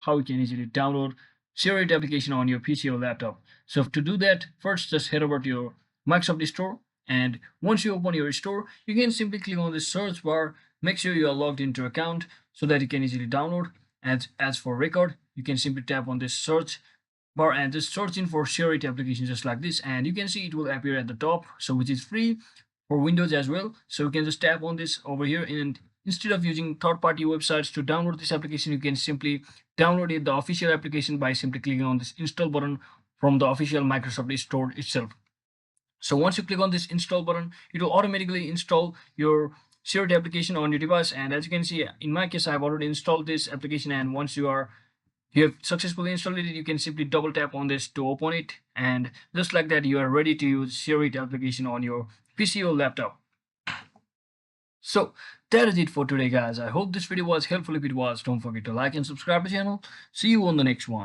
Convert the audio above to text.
how you can easily download Shareit application on your PC or laptop. So to do that, first just head over to your Microsoft Store, and once you open your store, you can simply click on the search bar. Make sure you are logged into your account so that you can easily download. And as for record, you can simply tap on this search bar and just search in for Shareit application just like this, and you can see it will appear at the top, so which is free for Windows as well. So you can just tap on this over here, and instead of using third-party websites to download this application, you can simply download it, the official application, by simply clicking on this install button from the official Microsoft Store itself. So once you click on this install button, it will automatically install your Shareit application on your device. And as you can see, in my case, I've already installed this application. And once you have successfully installed it, you can simply double tap on this to open it, and just like that, you are ready to use Shareit application on your PC or laptop. So that is it for today, guys. I hope this video was helpful. If it was, don't forget to like and subscribe to the channel. See you on the next one.